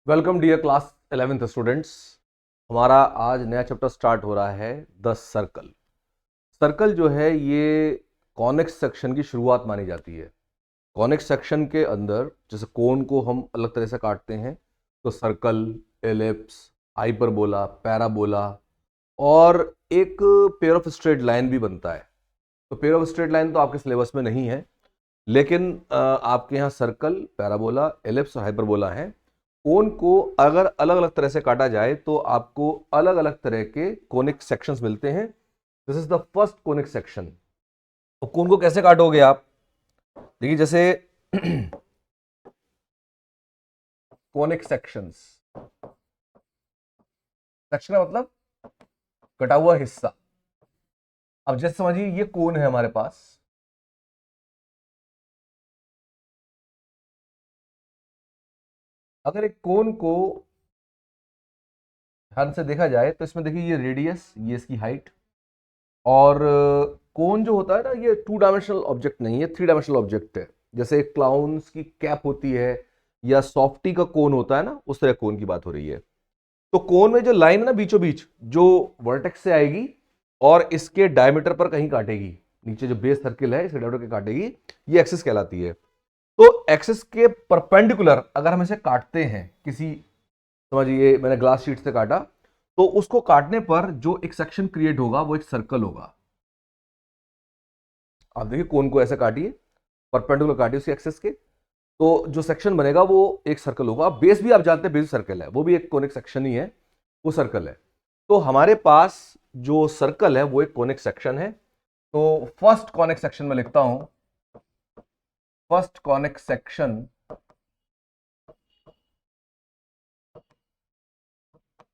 Welcome dear class 11th students. हमारा आज नया चैप्टर स्टार्ट हो रहा है द सर्कल। सर्कल जो है ये कॉनिक्स सेक्शन की शुरुआत मानी जाती है। कॉनिक्स सेक्शन के अंदर जैसे कोन को हम अलग तरह से काटते हैं तो सर्कल, एलिप्स, हाइपरबोला, पैराबोला और एक पेयर ऑफ स्ट्रेट लाइन भी बनता है। तो पेयर ऑफ स्ट्रेट लाइन तो आपके सिलेबस में नहीं है, लेकिन आपके यहाँ सर्कल, पैराबोला, एलिप्स और हाइपरबोला हैं। कोन को अगर अलग अलग तरह से काटा जाए तो आपको अलग अलग तरह के कोनिक सेक्शंस मिलते हैं। This is the first conic section. तो कोन को कैसे काटोगे आप? देखिए जैसे कोनिक सेक्शंस, सेक्शन का मतलब कटा हुआ हिस्सा। अब जैसे समझिए ये कोन है हमारे पास, अगर एक कोन को ध्यान से देखा जाए तो इसमें देखिए ये रेडियस, ये इसकी हाइट, और कोन जो होता है ना ये 2 डायमेंशनल ऑब्जेक्ट नहीं है, 3 डायमेंशनल ऑब्जेक्ट है। जैसे क्लाउन्स की कैप होती है या सॉफ्टी का कोन होता है ना, उस तरह कोन की बात हो रही है। तो कोन में जो लाइन है ना बीचों बीच, जो वर्टेक्स से आएगी और इसके डायमीटर पर कहीं काटेगी, नीचे जो बेस सर्किल है इसके डायमीटर के काटेगी, ये एक्सिस कहलाती है। तो एक्सिस के परपेंडिकुलर अगर हम इसे काटते हैं, किसी समझिए मैंने ग्लास शीट से काटा, तो उसको काटने पर जो एक सेक्शन क्रिएट होगा वो एक सर्कल होगा। आप देखिए कोन को ऐसे काटिए, परपेंडिकुलर काटिए उसके एक्सिस के, तो जो सेक्शन बनेगा वो एक सर्कल होगा। बेस भी आप जानते हैं, बेस सर्कल है, वो भी एक कोनिक सेक्शन ही है, वो सर्कल है। तो हमारे पास जो सर्कल है वो एक कोनिक सेक्शन है। तो फर्स्ट कोनिक सेक्शन में लिखता हूं, first conic section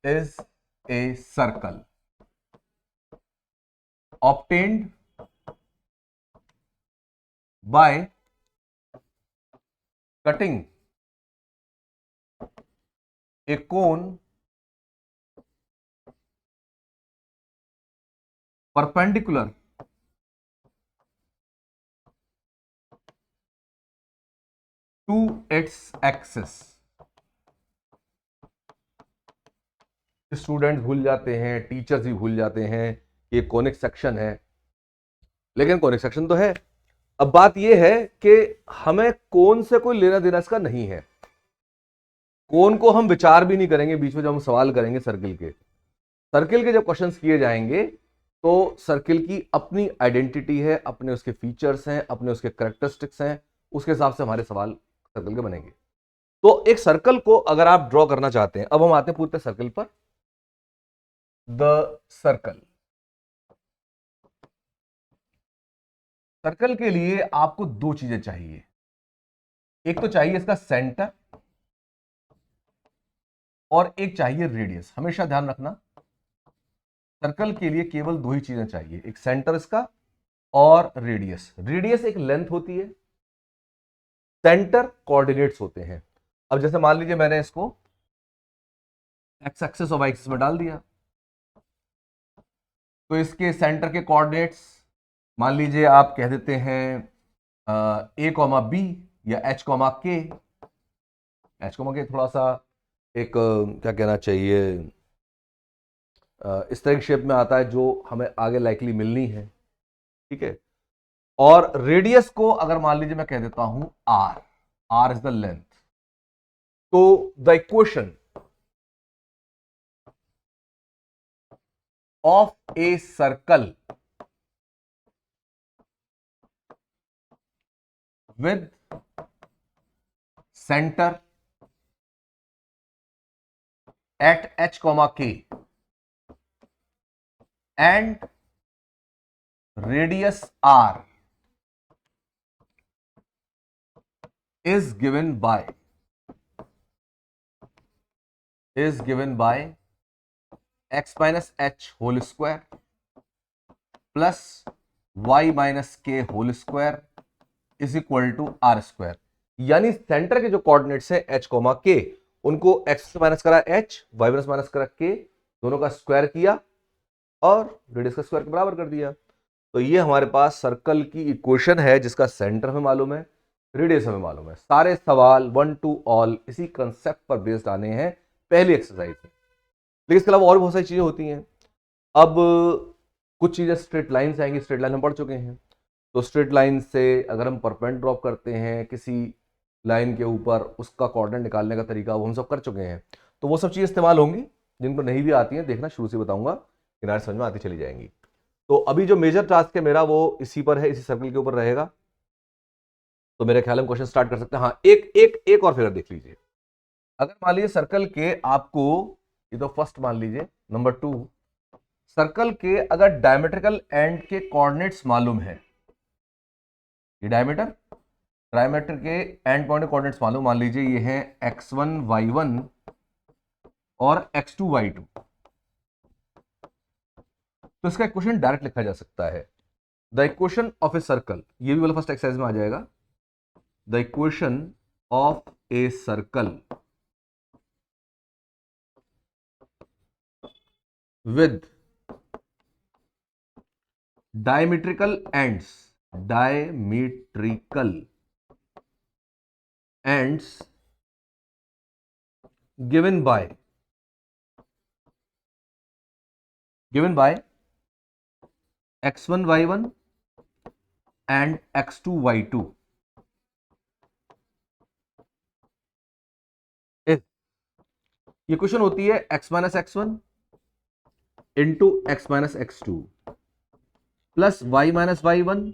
is a circle obtained by cutting a cone perpendicular to its axis। Students भूल जाते हैं, टीचर्स भी भूल जाते हैं ये कोनिक सेक्शन है, लेकिन कोनिक सेक्शन तो है। अब बात यह है कि हमें कोन से कोई लेना देना इसका नहीं है। कोन को हम विचार भी नहीं करेंगे बीच में जब हम सवाल करेंगे सर्किल के। सर्किल के जब क्वेश्चंस किए जाएंगे तो सर्किल की अपनी आइडेंटिटी है, अपने उसके फीचर्स हैं, अपने उसके करेक्टरिस्टिक्स हैं, उसके हिसाब से हमारे सवाल सर्किल के बनेंगे। तो एक सर्कल को अगर आप ड्रॉ करना चाहते हैं, अब हम आते हैं पूरे सर्कल पर। द सर्कल, सर्कल के लिए आपको दो चीजें चाहिए। एक तो चाहिए इसका सेंटर और एक चाहिए रेडियस। हमेशा ध्यान रखना, सर्कल के लिए केवल दो ही चीजें चाहिए, एक सेंटर इसका और रेडियस। रेडियस एक लेंथ होती है, सेंटर कोऑर्डिनेट्स होते हैं। अब जैसे मान लीजिए मैंने इसको एक्स एक्सिस और वाई एक्सिस में डाल दिया, तो इसके सेंटर के कोऑर्डिनेट्स मान लीजिए आप कह देते हैं ए कॉमा बी या एच कॉमा के। एच कॉमा के थोड़ा सा एक क्या कहना चाहिए, इस तरह की शेप में आता है जो हमें आगे लाइकली मिलनी है, ठीक है। और रेडियस को अगर मान लीजिए मैं कह देता हूं R, R is the length. तो the equation of a circle with center at h comma k and radius r is given by x minus h whole square plus y minus k whole square is equal to r square. यानी centre के जो coordinates है H coma के, उनको x से minus करा H, Y minus minus करा के, दोनों का स्क्वायर किया और रेडियस का स्क्वायर के बराबर कर दिया। तो ये हमारे पास सर्कल की इक्वेशन है जिसका सेंटर हमें मालूम है, रेडियस हमें मालूम है। सारे सवाल 1 to all इसी कंसेप्ट पर बेस्ड आने हैं पहली एक्सरसाइज में, लेकिन इसके अलावा और बहुत सारी चीजें होती हैं। अब कुछ चीजें स्ट्रेट लाइन से आएंगी, स्ट्रेट लाइन हम पढ़ चुके हैं, तो स्ट्रेट लाइन से अगर हम परपेंड ड्रॉप करते हैं किसी लाइन के ऊपर, उसका कोऑर्डिनेट निकालने का तरीका वो हम सब कर चुके हैं, तो वो सब चीज़ें इस्तेमाल होंगी। जिनको नहीं भी आती हैं देखना, शुरू से बताऊंगा, किनारे समझ में आती चली जाएंगी। तो अभी जो मेजर टास्क है मेरा वो इसी पर है, इसी सर्कल के ऊपर रहेगा। तो मेरे ख्याल में क्वेश्चन स्टार्ट कर सकते हैं। हाँ, एक एक एक और फिगर देख लीजिए। अगर मान लीजिए सर्कल के आपको, ये तो फर्स्ट मान लीजिए, नंबर 2, सर्कल के अगर डायमेट्रिकल एंड के कोऑर्डिनेट्स मालूम है, ये डायमीटर के एंड पॉइंट कोऑर्डिनेट्स मालूम, मान लीजिए ये है x1 y1 और x2 y2, तो इसका इक्वेशन डायरेक्ट लिखा जा सकता है। The equation of a circle, ये भी वाला फर्स्ट एक्सरसाइज में आ जाएगा। The equation of a circle with diametrical ends given by x1 y1 and x2 y2 ये क्वेश्चन होती है x minus x1 into x minus x2 plus y minus y1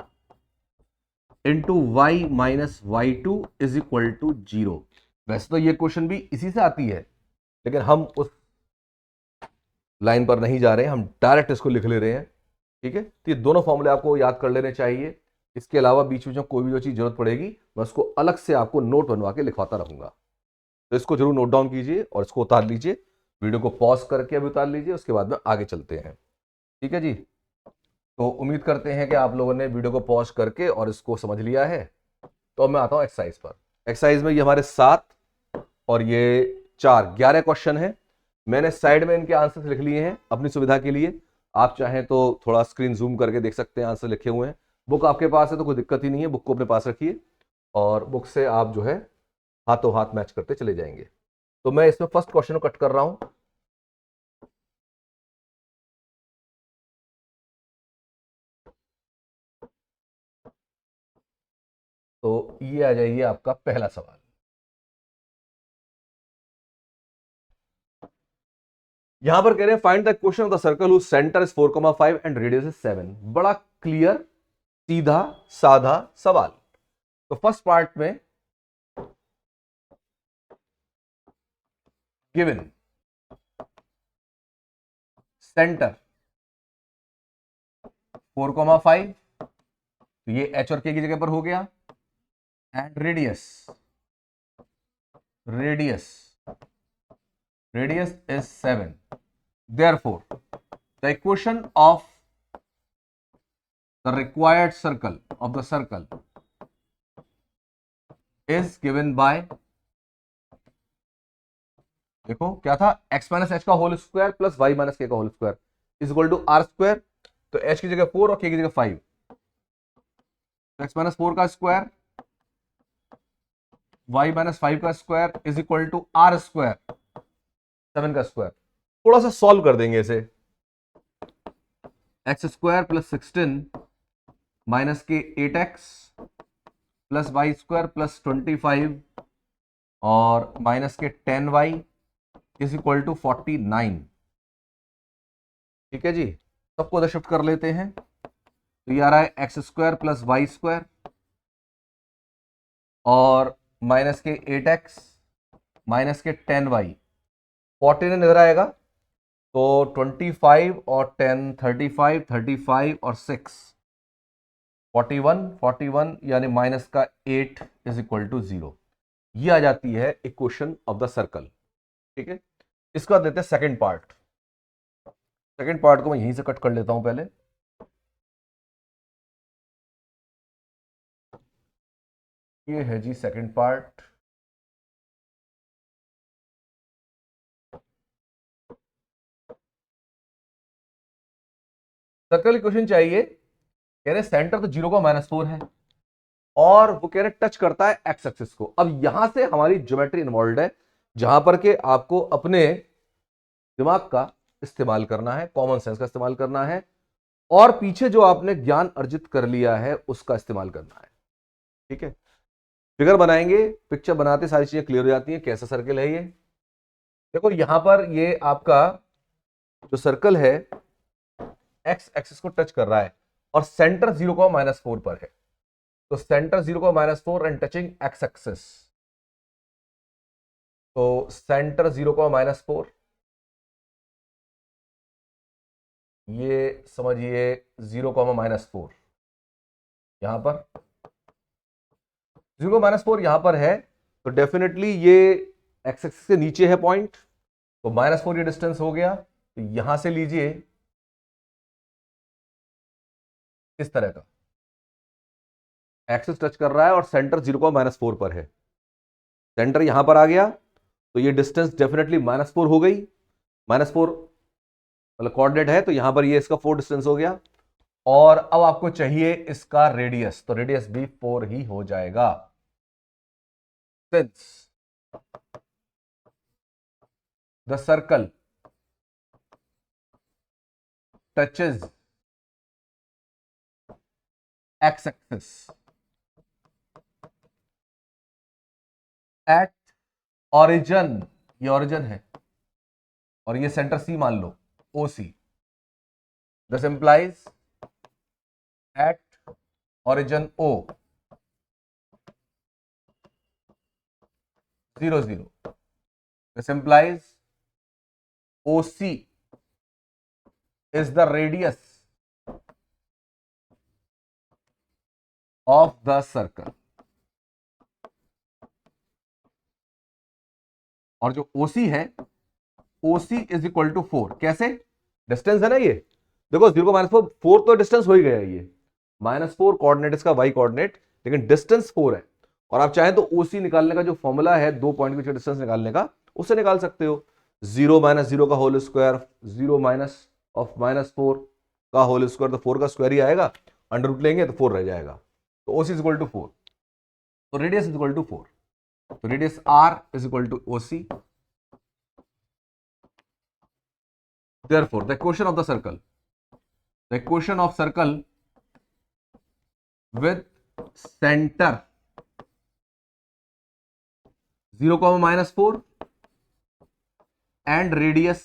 into y minus y2 is equal to 0। वैसे तो ये question भी इसी से आती है, लेकिन हम उस लाइन पर नहीं जा रहे हैं, हम डायरेक्ट इसको लिख ले रहे हैं। ठीक है, तो ये दोनों फॉर्मूले आपको याद कर लेने चाहिए। इसके अलावा बीच में कोई भी जो चीज जरूरत पड़ेगी मैं उसको अलग से आपको नोट बनवा के लिखवाता रहूंगा, तो इसको जरूर नोट डाउन कीजिए और इसको उतार लीजिए। वीडियो को पॉज करके अभी उतार लीजिए, उसके बाद में आगे चलते हैं। ठीक है जी, तो उम्मीद करते हैं कि आप लोगों ने वीडियो को पॉज करके और इसको समझ लिया है। तो अब मैं आता हूं एक्सरसाइज पर। एक्सरसाइज में ये हमारे 7 और ये 11 क्वेश्चन है। मैंने साइड में इनके आंसर्स लिख लिए हैं अपनी सुविधा के लिए। आप चाहें तो थोड़ा स्क्रीन जूम करके देख सकते हैं, आंसर लिखे हुए हैं। बुक आपके पास है तो कोई दिक्कत ही नहीं है, बुक को अपने पास रखिए और बुक से आप जो है हाथों हाथ मैच करते चले जाएंगे। तो मैं इसमें फर्स्ट क्वेश्चन को कट कर रहा हूं। तो ये आ जाइए आपका पहला सवाल। यहां पर कह रहे हैं find the equation of the circle whose centre is 4,5 and radius is 7। बड़ा क्लियर, सीधा साधा सवाल। तो फर्स्ट पार्ट में गिवन सेंटर 4,5, तो ये h और k की जगह पर हो गया, and radius is 7। Therefore, the equation of the required circle is given by, देखो क्या था, x माइनस एच का whole square plus y minus k का whole square is equal to r square. तो h की जगह 4 और k की जगह 5, तो x माइनस 4 का स्क्वायर y माइनस 5 का square is equal to r square 7 का स्क्वायर। थोड़ा सा सॉल्व कर देंगे इसे। एक्स स्क्वायर प्लस 16 माइनस के 8x plus y square plus 25 और माइनस के 10y इज इक्वल टू 49। ठीक है जी, सबको उधर शिफ्ट कर लेते हैं। तो ये आ रहा है x square plus y square और माइनस के 8x माइनस के 10y, 49 इधर आएगा तो 25 और 10 35, 35 और 6 41 यानी माइनस का 8 इज इक्वल टू 0। ये आ जाती है इक्वेशन ऑफ द सर्कल। ठीक है, इसके बाद लेते हैं सेकंड पार्ट। सेकंड पार्ट को मैं यहीं से कट कर लेता हूं पहले। ये है जी सेकंड पार्ट। सर्कल इक्वेशन चाहिए, कह रहे सेंटर तो 0 का -4 है और वो कह रहे टच करता है एक्स एक्सिस को। अब यहां से हमारी ज्योमेट्री इन्वॉल्व है, जहां पर के आपको अपने दिमाग का इस्तेमाल करना है, कॉमन सेंस का इस्तेमाल करना है, और पीछे जो आपने ज्ञान अर्जित कर लिया है उसका इस्तेमाल करना है। ठीक है, फिगर बनाएंगे, पिक्चर बनाते सारी चीजें क्लियर हो जाती हैं। कैसा सर्कल है ये, देखो यहां पर ये आपका जो सर्कल है एक्स एक्सिस को टच कर रहा है और सेंटर 0,-4 पर है। तो centre 0,-4 and touching x axis, तो सेंटर 0,-4, ये समझिए 0,-4 यहां पर, 0,-4 यहां पर है। तो डेफिनेटली ये एक्स एक्सिस के नीचे है पॉइंट, तो -4 ये डिस्टेंस हो गया। तो यहां से लीजिए इस तरह का, एक्सिस टच कर रहा है और सेंटर 0,-4 पर है। सेंटर यहां पर आ गया तो ये डिस्टेंस डेफिनेटली -4 हो गई। -4 मतलब कोऑर्डिनेट है, तो यहां पर ये इसका 4 डिस्टेंस हो गया। और अब आपको चाहिए इसका रेडियस, तो रेडियस भी 4 ही हो जाएगा। Since the circle touches X axis at origin, ये ऑरिजन है और ये सेंटर सी मान लो, O C, this implies at origin O 0, 0, this implies O C is the radius of the circle। और जो OC है, OC इज इक्वल टू 4। कैसे, डिस्टेंस है ना ये, देखो 0,-4, 4 तो डिस्टेंस हो ही गया ये, -4 कोऑर्डिनेट इसका y कोऑर्डिनेट, लेकिन डिस्टेंस 4 है। और आप चाहें तो OC निकालने का जो फॉर्मूला है 2 पॉइंट के बीच डिस्टेंस निकालने का, उससे निकाल सकते हो। 0 - 0 का होल स्क्वायर, 0 माइनस ऑफ -4 का होल स्क्वायर, तो 4 का स्क्वायर ही आएगा, अंडर रूट लेंगे तो 4 रह जाएगा। तो OC इज इक्वल टू 4, तो रेडियस इज इक्वल टू 4, तो radius R is equal to OC। Therefore, the equation of the circle, the equation of circle with center 0,-4 and radius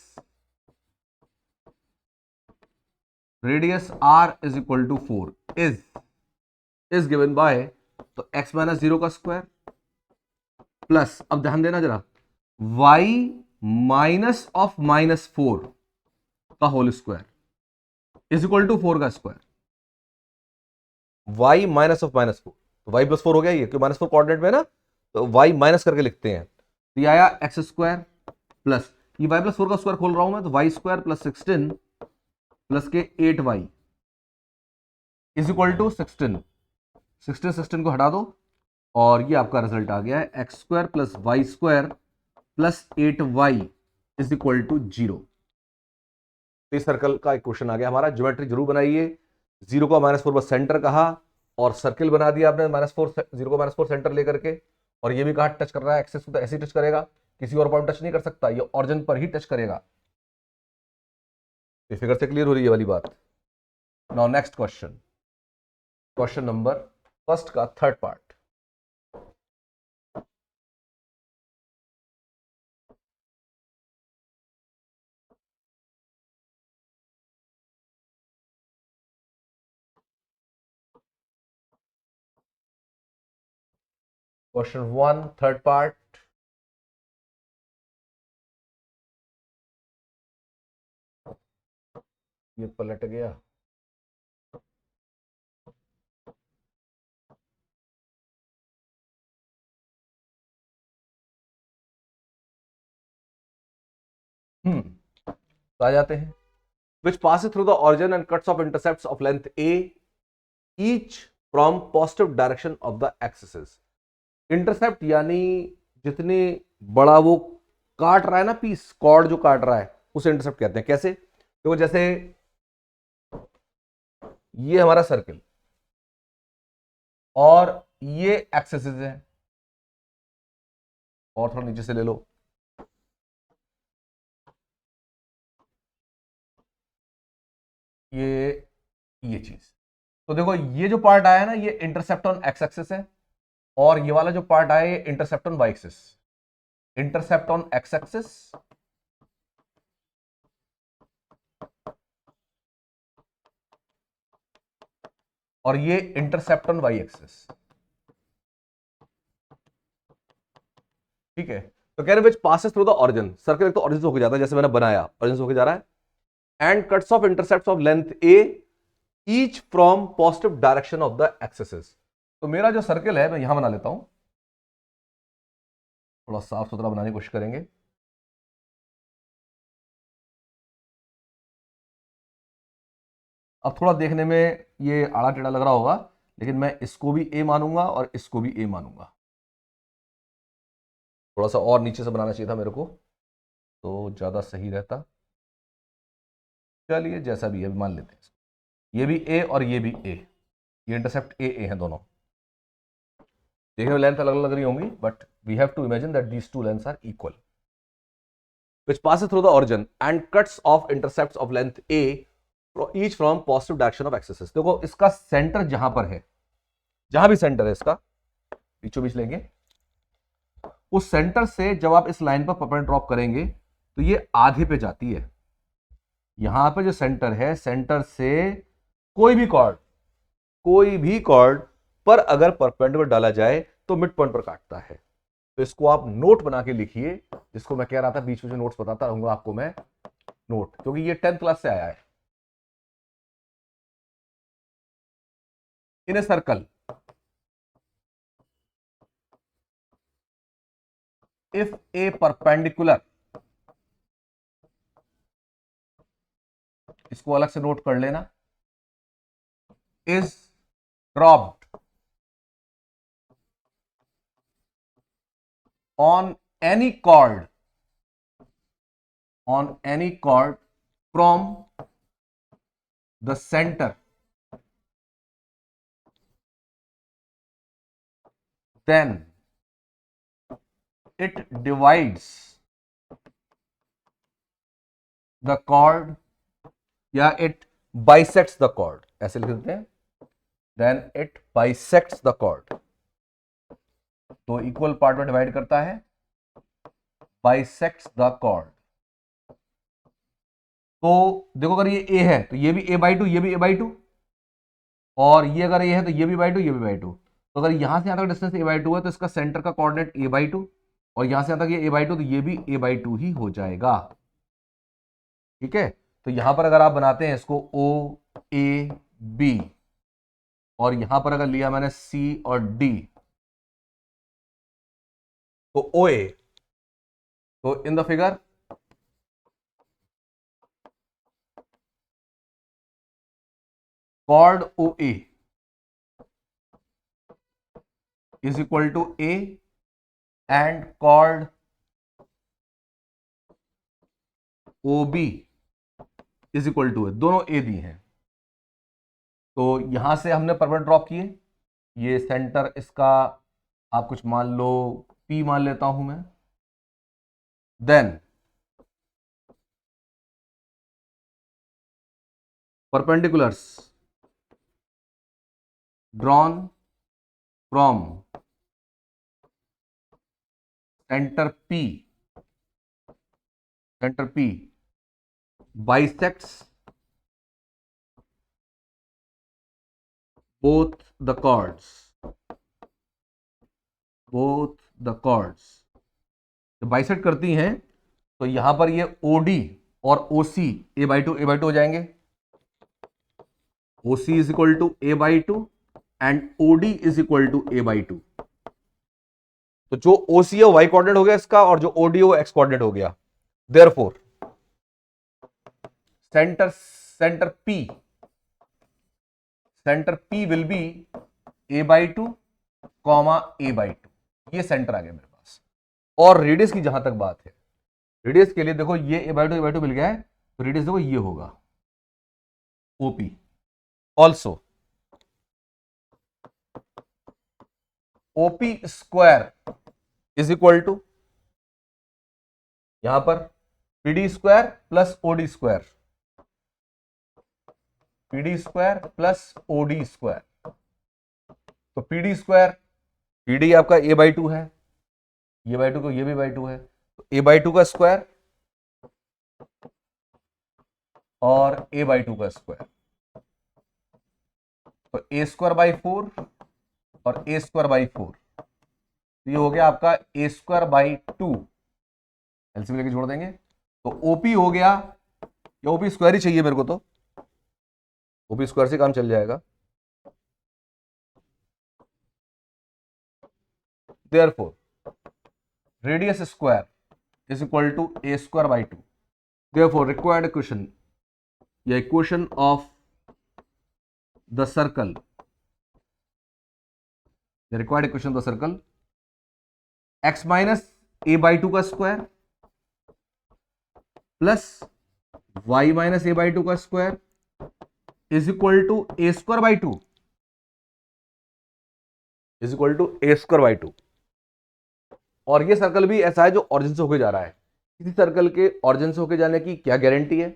R is equal to 4 is given by, तो x - 0 का square plus, अब ध्यान देना जरा, y minus of -4 का whole square is equal to 4 का square. y minus of -4, तो y + 4 हो गया ये, क्योंकि -4 कोऑर्डिनेट में ना, तो y माइनस करके लिखते हैं। तो ये आया एक्स स्क्वायर प्लस, ये y + 4 का स्क्वायर खोल रहा हूं मैं, तो y स्क्वायर प्लस 16 प्लस के 8y इज इक्वल टू 16 को हटा दो और ये आपका रिजल्ट आ गया है x square plus y square plus 8y is equal to 0। इस सर्कल का इक्वेशन आ गया हमारा। ज्योमेट्री जरूर बनाइए। 0,-4 पर सेंटर कहा और सर्कल बना दिया आपने, -4 सेंटर लेकर के, और ये भी कहा टच कर रहा है एक्सिस को, तो ऐसे ही टच करेगा, किसी और पॉइंट टच नहीं कर सकता, ये ऑरिजिन पर ही टच करेगा। ये फिगर से क्लियर हो रही है वाली बात। Now next question, question number first का third part. Question 1 third part, ये पलट गया। तो आ जाते हैं, which passes through the origin and cuts off intercepts of length a each from positive direction of the axes। Intercept यानी जितने बड़ा वो काट रहा है ना पीस, कॉर्ड जो काट रहा है, उसे इंटरसेप्ट कहते हैं। कैसे, तो जैसे ये हमारा सर्कल और ये एक्सेस है, और थोड़ा नीचे से ले लो, ये चीज। तो देखो ये जो पार्ट आया ना, ये इंटरसेप्ट ऑन एक्स एक्सिस है, और ये वाला जो पार्ट आया ये intercept on y axis. Intercept on x axis और ये इंटरसेप्ट ऑन वाई एक्सिस। ठीक है, तो कह रहे विच passes through the origin, circle एक तो ऑरिजिन होकर जाता है, जैसे मैंने बनाया ऑरिजिन होकर जा रहा है, and cuts off intercepts of length a each from positive direction of the axes. तो मेरा जो सर्कल है मैं यहां बना लेता हूं, थोड़ा साफ सुथरा बनाने की कोशिश करेंगे। अब थोड़ा देखने में ये आड़ा टेढ़ा लग रहा होगा, लेकिन मैं इसको भी ए मानूंगा और इसको भी ए मानूंगा। थोड़ा सा और नीचे से बनाना चाहिए था मेरे को, तो ज्यादा सही रहता। चलिए जैसा भी है मान लेते हैं, ये भी ए और ये भी ए, ये इंटरसेप्ट ए ए है दोनों। देखने में लेंथ अलग अलग लग रही होंगी, but we have to imagine that these two lengths are equal, which passes through the origin and cuts off intercepts of length a each from positive direction of axis। देखो इसका सेंटर जहां पर है, जहां भी सेंटर है इसका बीचों बीच लेंगे, उस सेंटर से जब आप इस लाइन पर परपेंडिकुलर ड्रॉप करेंगे तो ये आधे पे जाती है। यहां पे जो सेंटर है, सेंटर से कोई भी कॉर्ड पर अगर परपेंडिकुलर डाला जाए तो मिड पॉइंट पर काटता है। तो इसको आप नोट बना के लिखिए, जिसको मैं कह रहा था बीच में जो नोट्स बताता रहूंगा आपको मैं नोट, क्योंकि ये 10th क्लास से आया है। In a circle if a perpendicular, इसको अलग से नोट कर लेना, is dropped on any chord from the center, then it divides the chord या it bisects the chord, ऐसे लिख देते हैं, then it bisects the chord। तो इक्वल पार्ट में डिवाइड करता है, बाइसेक्ट्स द कॉर्ड। तो देखो अगर ये ए है तो ये भी ए बाई टू, ये भी ए बाई टू, और ये अगर ये है तो ये भी बाई टू, ये भी बाई टू। तो अगर यहां से यहां तक डिस्टेंस ए बाई टू है तो इसका सेंटर का कोऑर्डिनेट ए बाई टू, और यहां से यहां तक ये ए बाई टू, तो ये भी ए बाई टू ही हो जाएगा। ठीक है, तो यहां पर अगर आप बनाते हैं इसको ओ ए बी, और यहां पर अगर लिया मैंने सी और डी, तो ओ ए, तो in the figure chord OA is equal to A and chord OB is equal to A, दोनों A दिए हैं। तो यहां से हमने परपेंडिकुलर ड्रॉप किए, ये सेंटर इसका आप कुछ मान लो P मान लेता हूं मैं, देन perpendiculars drawn from center P bisects both the chords, जब बाइसेक्ट करती हैं तो यहां पर ये OD और OC ए बाई टू हो जाएंगे। OC is equal to a by two and OD is equal to a by two. तो जो OC है वाई कोऑर्डिनेट हो गया इसका, और जो OD है वो एक्स कोऑर्डिनेट हो गया। Therefore centre P will be A by two comma A by to, ये सेंटर आ गया मेरे पास। और रेडियस की जहां तक बात है, रेडियस के लिए देखो ये ए बाई टू मिल गया है, तो रेडियस देखो ये होगा OP। Also OP square is equal to यहां पर PD square plus OD square, PD square plus OD square. तो PD स्क्वायर, PD आपका a/2 है, ये बाई टू को ये भी बाई टू है, तो a/2 का स्क्वायर और a/2 का स्क्वायर, तो a स्क्वायर बाई 4 और a स्क्वायर बाई 4, तो ये हो गया आपका a स्क्वायर बाई 2, एलसीएम लेके जोड़ देंगे तो OP हो गया, या OP स्क्वायर ही चाहिए मेरे को, तो OP स्क्वायर से काम चल जाएगा। Therefore, radius square is equal to a square by 2. Therefore, required equation, या equation of the circle, the required equation of the circle, x minus a by 2 का square plus y minus a by 2 का square is equal to a square by 2, is equal to a square by 2। और ये circle भी ऐसा है जो origin से होके जा रहा है। किसी सर्कल के ऑरिजिन से होके जाने की क्या गारंटी है?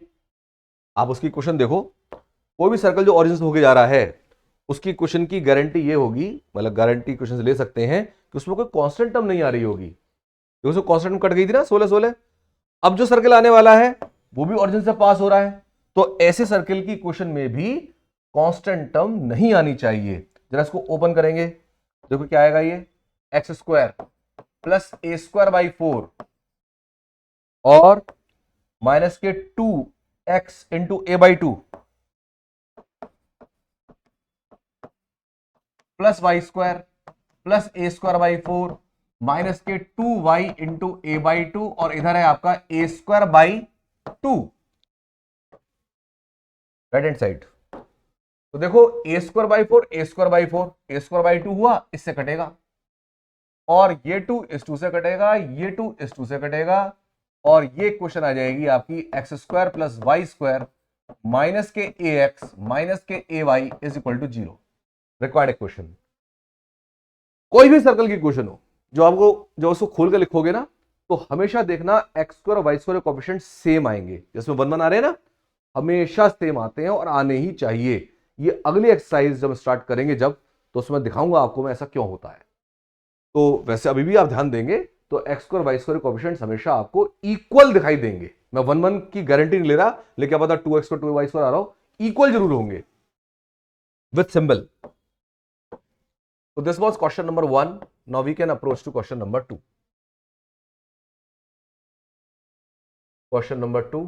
आप उसकी क्वेश्चन देखो, कोई भी सर्कल जो ऑरिजिन से होके जा रहा है उसकी क्वेश्चन की गारंटी ये होगी, मतलब गारंटी क्वेश्चन ले सकते हैं कि उसमें कोई कांस्टेंट टर्म नहीं आ रही होगी, क्योंकि उसमें कांस्टेंट टर्म कट गई थी ना 16 अब जो सर्कल आने वाला है वो भी ऑरिजिन से पास हो रहा है, तो ऐसे सर्कल की क्वेश्चन में भी कांस्टेंट टर्म नहीं आनी चाहिए। जरा इसको ओपन करेंगे, देखो क्या आएगा, ये x square plus a square by 4 और माइनस के 2x into a by 2 plus y square plus a square by 4 minus के 2y इंटू ए बाई 2 और इधर है आपका a square by 2 right hand side. तो देखो a square by 4, a square by 4, a square by 2 हुआ, इससे कटेगा, और ये 2 इस 2 से कटेगा, ये 2 इस 2 से कटेगा, और ये क्वेश्चन आ जाएगी आपकी x square plus y square minus k a x minus k a y is equal to 0। Required equation. कोई भी सर्कल की क्वेश्चन हो जो आपको, जो उसको खोल कर लिखोगे ना, तो हमेशा देखना एक्स स्क्वायर और वाई स्क्वायर कोएफिशिएंट सेम आएंगे, जिसमें 1 1 आ रहे हैं ना, हमेशा सेम आते हैं और आने ही चाहिए। ये अगली एक्सरसाइज जब स्टार्ट करेंगे जब, तो उसमें दिखाऊंगा आपको मैं ऐसा क्यों होता है। तो वैसे अभी भी आप ध्यान देंगे तो x square y square coefficients हमेशा आपको इक्वल दिखाई देंगे। मैं 1 1 की गारंटी नहीं ले रहा, लेकिन क्या पता 2x स्क्वायर 2y स्क्वायर आ रहा हो, इक्वल जरूर होंगे with symbol. So this was question number 1. Now we can approach to question number 2. Question number 2.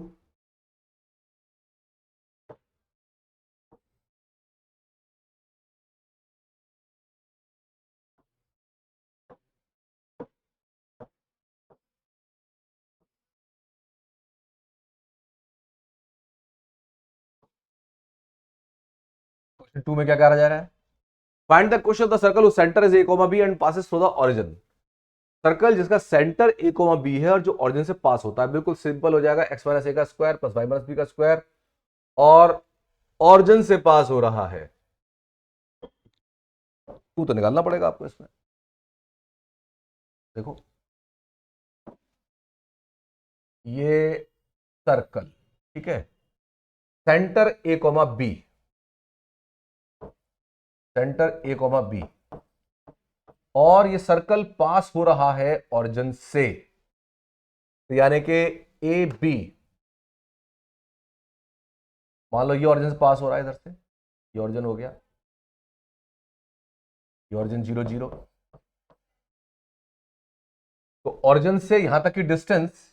Question 2 में क्या कहा जा रहा है? Find the question of the circle whose center is a, b and passes through the origin. Circle जिसका centre a, b है और जो ऑरिजिन से पास होता है, बिल्कुल सिंपल हो जाएगा, x माइनस ए का square plus y minus b का स्क्वायर, और ऑरिजिन से पास हो रहा है। टू तो निकालना पड़ेगा आपको इसमें। देखो ये सर्कल, ठीक है, centre a, b, centre a, b, और ये सर्कल पास हो रहा है ऑरिजिन से, तो यानी कि ए बी, मान लो ये ऑरिजिन से पास हो रहा है, इधर से ये ऑरिजिन हो गया, ये ऑरिजिन 0 0, तो ऑरिजिन से यहां तक की डिस्टेंस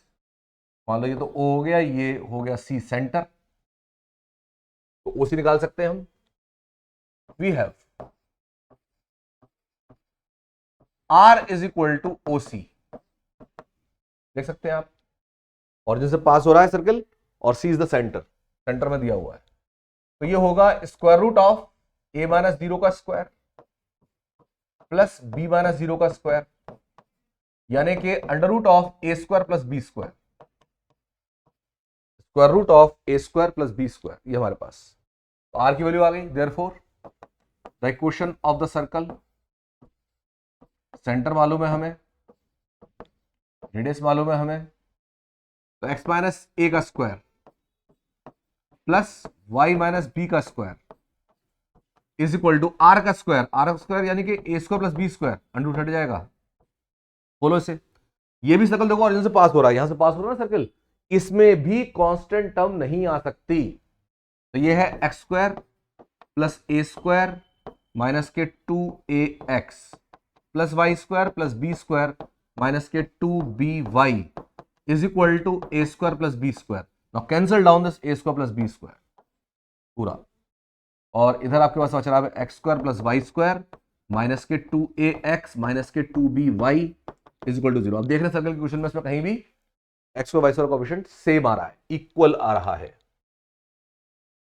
मान लो ये तो O हो गया, ये हो गया C सेंटर, तो OC निकाल सकते हैं हम। We have R is equal to OC, देख सकते हैं आप, ऑरिजिन से पास हो रहा है सर्कल और C is the centre, centre में दिया हुआ है, तो ये होगा square root of a minus 0 का स्क्वायर प्लस b माइनस 0 का स्क्वायर, यानी कि under root of a square plus b square, square root of a square plus b square, ये हमारे पास, तो आर की वैल्यू आ गई। Therefore the equation of the circle centre मालूम है हमें, रेडियस मालूम है हमें, तो x माइनस ए का square plus y minus b का square is equal to r का स्क्वायर, आर का स्क्वायर यानी कि a square plus b square, under root हट जाएगा। बोलो इसे, ये भी सर्कल देखो ऑरिजिन से पास हो रहा है, यहां से पास हो रहा है ना सर्कल, इसमें भी कांस्टेंट टर्म नहीं आ सकती। तो ये है x square plus a square minus के 2ax plus y square plus b square minus के 2by is equal to a square plus b square. Now cancel down this a square plus b square पूरा, और इधर आपके पास बच रहा है x square plus y square minus के 2ax माइनस के 2by इज इक्वल टू 0। अब देख रहे हैं सर्कल के क्वेश्चन में इसमें कहीं भी एक्स और वाई स्क्वायर कोएफिशिएंट सेम आ रहा है, इक्वल आ रहा है।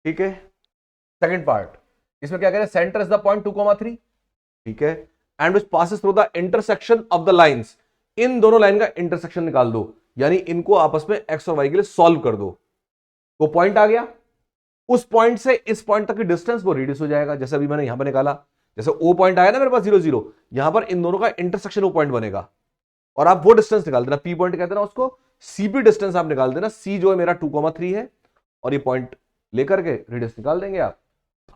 ठीक है, सेकंड पार्ट, इसमें क्या कह रहे हैं, सेंटर इज द पॉइंट 2,3, ठीक है, and which passes through the intersection of the lines, इन दोनों लाइन का इंटरसेक्शन निकाल दो, यानी इनको आपस में एक्स और वाई के लिए सॉल्व कर दो। वो पॉइंट आ गया, उस पॉइंट से इस पॉइंट तक की डिस्टेंस वो रिड्यूस हो जाएगा, जैसे अभी मैंने यहां पर निकाला, जैसे ओ पॉइंट आया ना मेरे पास 0 0, यहां पर इन दोनों का इंटरसेक्शन वो पॉइंट बनेगा, और आप वो डिस्टेंस निकाल देना, पी पॉइंट कहते हैं ना उसको, सीपी डिस्टेंस आप निकाल देना, सी जो है मेरा 2,3 है, और ये पॉइंट लेकर के रेडियस निकाल देंगे आप,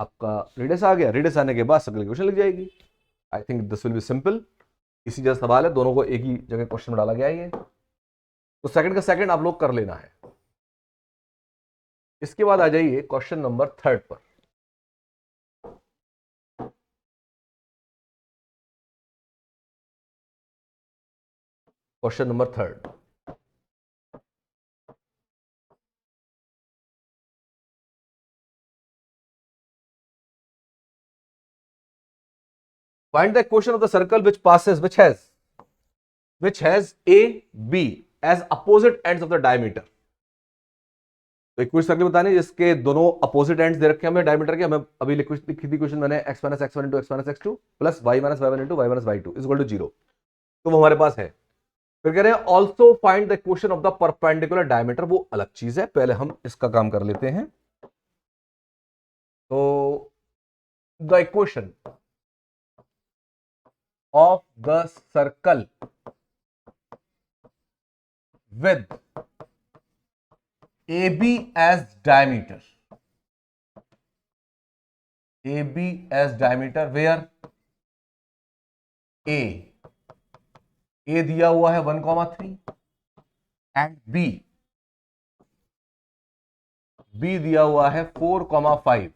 आपका रेडियस आ गया। रेडियस आने के बाद सर्कल क्वेश्चन लिख जाएगी। I think this will be simple, इसी जैसा सवाल है, दोनों को एक ही जगह क्वेश्चन में डाला गया है ये, तो सेकंड का सेकंड आप लोग कर लेना है। इसके बाद आ जाइए क्वेश्चन नंबर 3 पर। Question number 3, find the equation of the circle which passes which has a b as opposite ends of the diameter। तो एक सर्कल बताने जिसके दोनों अपोजिट एंड्स दे रखे हैं हमें डायमीटर के, हमें अभी लिखी थी क्वेश्चन मैंने, x minus x1 into x minus x2 plus y minus y1 into y minus y2 is equal to 0, तो वो हमारे पास है। फिर कह रहे हैं also find the equation of the perpendicular diameter, वो अलग चीज है, पहले हम इसका काम कर लेते हैं। तो the equation of the circle with AB as diameter, AB as diameter where A दिया हुआ है 1,3 and B दिया हुआ है 4,5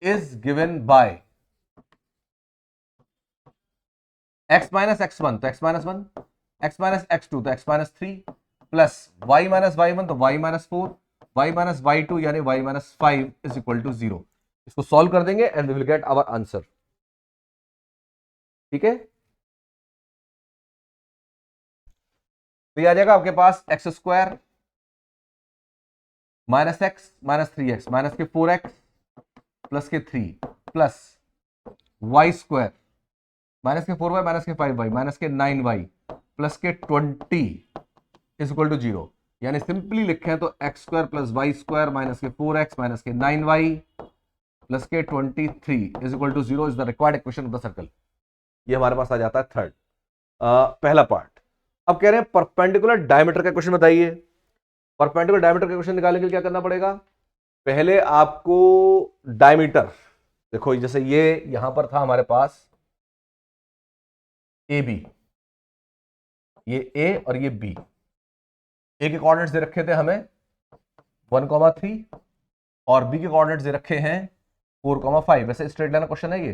is given by x minus x1 तो x minus 1, x minus x2 तो x minus 3 plus y minus y1 तो y minus 4, y minus y2 यानी y minus 5 is equal to 0। इसको सॉल्व कर देंगे and we will get our answer. ठीक है, तो ये आ जाएगा आपके पास x square minus x minus 3x minus के 4x प्लस के 3 प्लस वाई स्क्वायर माइनस के 4y माइनस के 5y माइनस के 9y प्लस के 20 इज इक्वल टू 0, यानी सिंपली लिखें तो x square plus y square minus के 4x माइनस के 9y प्लस के 23 is equal to 0 is the required equation of the circle. ये हमारे पास आ जाता है थर्ड, पहला पार्ट। अब कह रहे हैं परपेंडिकुलर डायमीटर का क्वेश्चन बताइए। परपेंडिकुलर डायमीटर का क्वेश्चन निकालने के लिए क्या करना पड़ेगा, पहले आपको डायमीटर देखो, जैसे ये यहां पर था हमारे पास ए बी, ये ए और ये बी, ए के कोऑर्डिनेट्स दे रखे थे हमें 1,3 और बी के कोऑर्डिनेट्स दे रखे हैं 4,5। वैसे स्ट्रेट लाइन का क्वेश्चन है ये,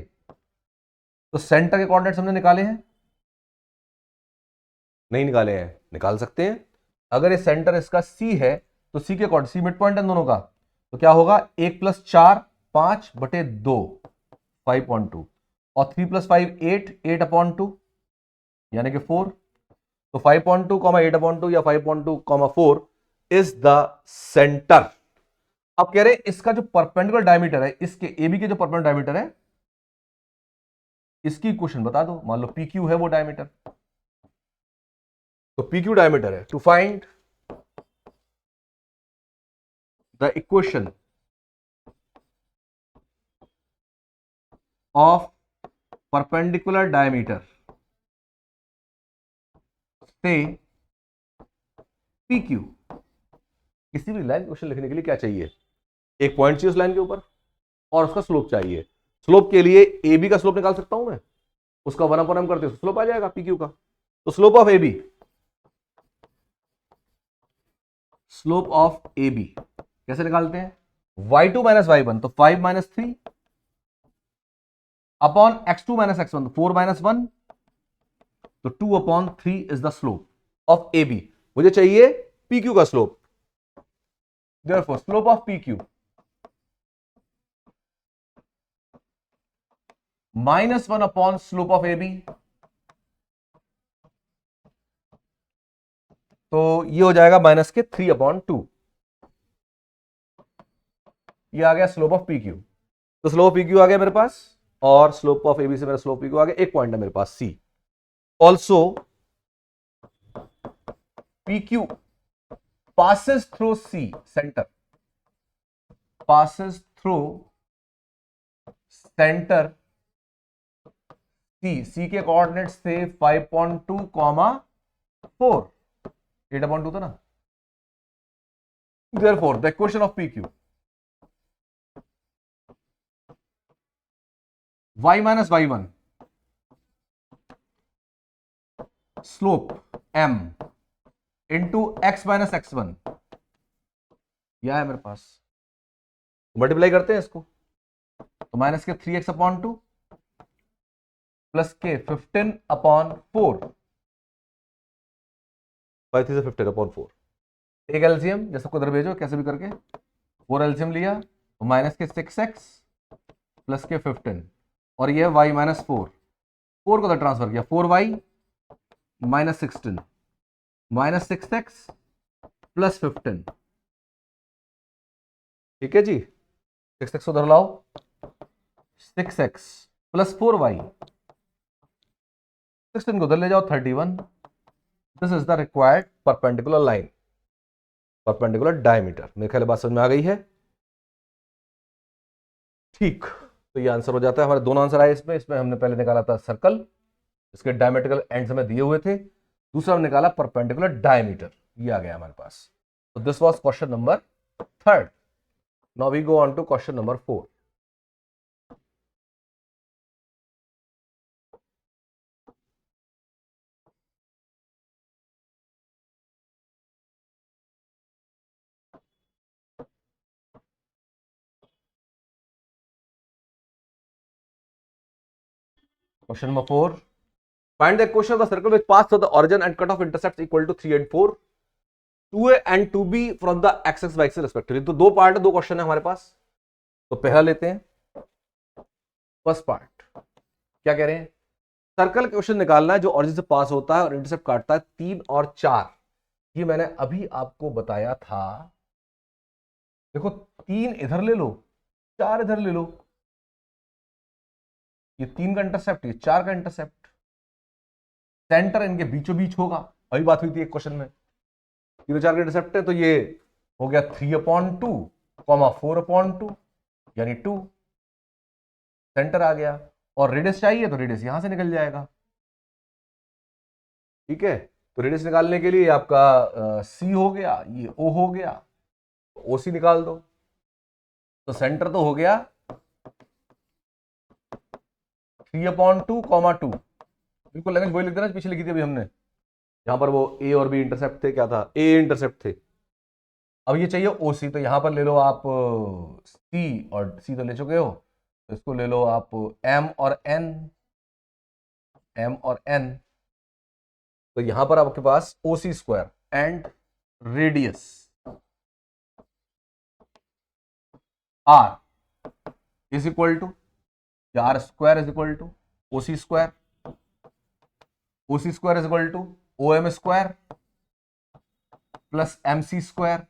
तो सेंटर के कोऑर्डिनेट्स हमने निकाले हैं, नहीं निकाले हैं, निकाल सकते हैं। अगर ये सेंटर इसका सी है तो सी के कोऑर्डिनेट, सी मिड पॉइंट है दोनों का, तो क्या होगा 1 प्लस 4 5/2 5.2 और 3 प्लस 5 8/2 यानी कि 4, तो 5.2 8/2 या 5.2 4 इज द सेंटर। अब कह रहे हैं इसका जो परपेंडिकुलर डायमीटर है, इसके एबी के जो परपेंडिकुलर डायमीटर है, इसकी इक्वेशन बता दो। मान लो पी क्यू है वो डायमीटर, तो पी क्यू डायमीटर है। To find the equation of perpendicular diameter से पी क्यू। किसी भी लाइन क्वेश्चन लिखने के लिए क्या चाहिए, एक पॉइंट चाहिए उस लाइन के ऊपर और उसका स्लोप चाहिए। स्लोप के लिए ए बी का स्लोप निकाल सकता हूं मैं, उसका 1/m करते हैं स्लोप आ जाएगा पी क्यू का। तो slope of A B, slope of A B कैसे निकालते हैं, y2 माइनस y1 तो 5 minus 3 upon x2 minus x1 तो 4 माइनस 1 तो 2/3 is the slope of A B. मुझे चाहिए पी क्यू का slope, therefore slope of P Q -1 upon slope of A B, तो ये हो जाएगा माइनस के 3/2। ये आ गया स्लोप ऑफ पी क्यू। तो स्लोप पी क्यू आ गया मेरे पास और स्लोप ऑफ ए बी से मेरा स्लोप पी क्यू आ गया। एक पॉइंट है मेरे पास C. Also P Q passes through C center, passes through center C के कोऑर्डिनेट्स थे 5.2, 4, 8/2 था ना। Therefore the equation of PQ y minus y1 slope m into x minus x1 यह है मेरे पास। मल्टीप्लाई करते हैं इसको तो माइनस के 3x/2 प्लस के 15/4, 5 से 15/4। एक एलसीएम जैसे को इधर भेजो कैसे भी करके, 4 एलसीएम लिया तो माइनस के 6x प्लस के 15 और ये y माइनस 4 को उधर ट्रांसफर किया, 4y minus 16 minus 6x plus 15। ठीक है जी, 6x उधर लाओ, 6x प्लस 4y, 16 को उधर ले जाओ 31। This is the required perpendicular line, perpendicular diameter. मेरे ख्याल बात समझ में आ गई है। ठीक, तो ये आंसर हो जाता है। हमारे दोनों आंसर आए इसमें। इसमें हमने पहले निकाला था सर्कल, इसके डायमेट्रिकल एंड्स हमें दिए हुए थे। दूसरा हमने निकाला परपेंडिकुलर डायमीटर, ये आ गया हमारे पास। तो this was question number 3। Now we go on to question number 4। Question number 4. Find the equation of the circle which pass through the origin and cut off intercepts equal to 3 and 4. 2a and 2b from the x y axis respectively. तो दो part है, दो question है हमारे पास। तो पहला लेते हैं फर्स्ट पार्ट। क्या कह रहे हैं, सर्कल क्वेश्चन निकालना है जो ऑरिजिन से पास होता है और इंटरसेप्ट काटता है 3 और 4। ये मैंने अभी आपको बताया था। देखो 3 इधर ले लो, 4 इधर ले लो, ये 3 का इंटरसेप्ट, ये 4 का इंटरसेप्ट, सेंटर इनके बीचों बीच होगा। अभी बात हुई थी एक क्वेश्चन में, 3 और 4 का इंटरसेप्ट है तो ये हो गया 3/2, 4/2 यानी 2। सेंटर आ गया और रेडियस चाहिए तो रेडियस यहां से निकल जाएगा। ठीक है, तो रेडियस निकालने के लिए आपका सी हो गया, ये ओ हो गया, ओ सी निकाल दो। तो सेंटर तो हो गया 3/2, 2। बिल्कुल लैंग्वेज वही लिख देना पीछे लिखी थी अभी हमने, यहां पर वो ए और बी इंटरसेप्ट थे, क्या था, ए इंटरसेप्ट थे। अब ये चाहिए ओ सी, तो यहां पर ले लो आप सी, और सी तो ले चुके हो तो इसको ले लो आप एम और एन, एम और एन। तो यहां पर आपके पास O C square and radius r is equal to, r square is equal to O C square, O C square is equal to O M square plus M C square,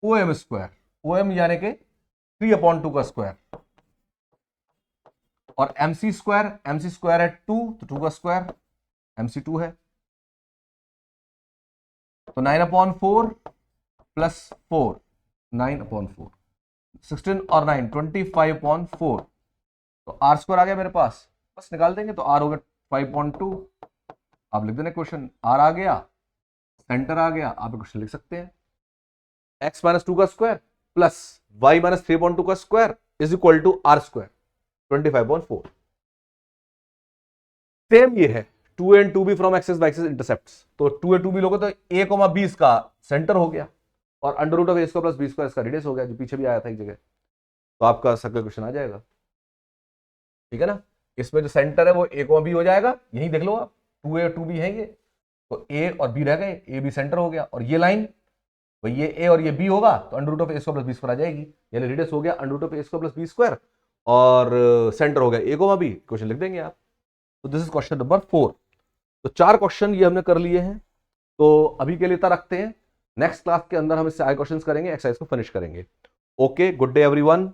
O M square, O M यानी कि 3/2 का square, और M C square है 2 तो 2 का square, M C 2 है तो 9/4 plus 4, 9/4, 16 और 9 25/4 तो आर स्क्वायर आ गया मेरे पास, बस निकाल देंगे। तो आर हो गया 5.2, आप लिख देना क्वेश्चन, आर आ गया, सेंटर आ गया, आप क्वेश्चन लिख सकते हैं। x माइनस 2 का स्क्वायर प्लस y माइनस 3.2 का square is equal to r square 25.4। Same ये है 2a and 2b from axis by axis intercepts. तो 2a 2b लोगे तो a, b इसका सेंटर हो गया और under root of a square plus b square इसका रेडियस हो गया, जो पीछे भी आया था एक जगह। तो आपका सर्कल क्वेश्चन आ जाएगा, ठीक है ना। इसमें जो सेंटर है वो a, b हो जाएगा, यही देख लो आप, 2a और 2b है ये, तो a और b रह गए, a b सेंटर हो गया, और ये लाइन तो ये a और ये b होगा, तो under root of a square plus b square आ जाएगी, यानी रेडियस हो गया under root of a square plus b square, और सेंटर हो गया a, b। क्वेश्चन लिख देंगे आप। तो दिस इज क्वेश्चन नंबर 4। तो 4 क्वेश्चन ये हमने कर लिए हैं, तो अभी के लिए इतना रखते हैं। नेक्स्ट क्लास के अंदर हम इससे आगे क्वेश्चंस करेंगे, एक्सरसाइज को फिनिश करेंगे। Okay, good day everyone.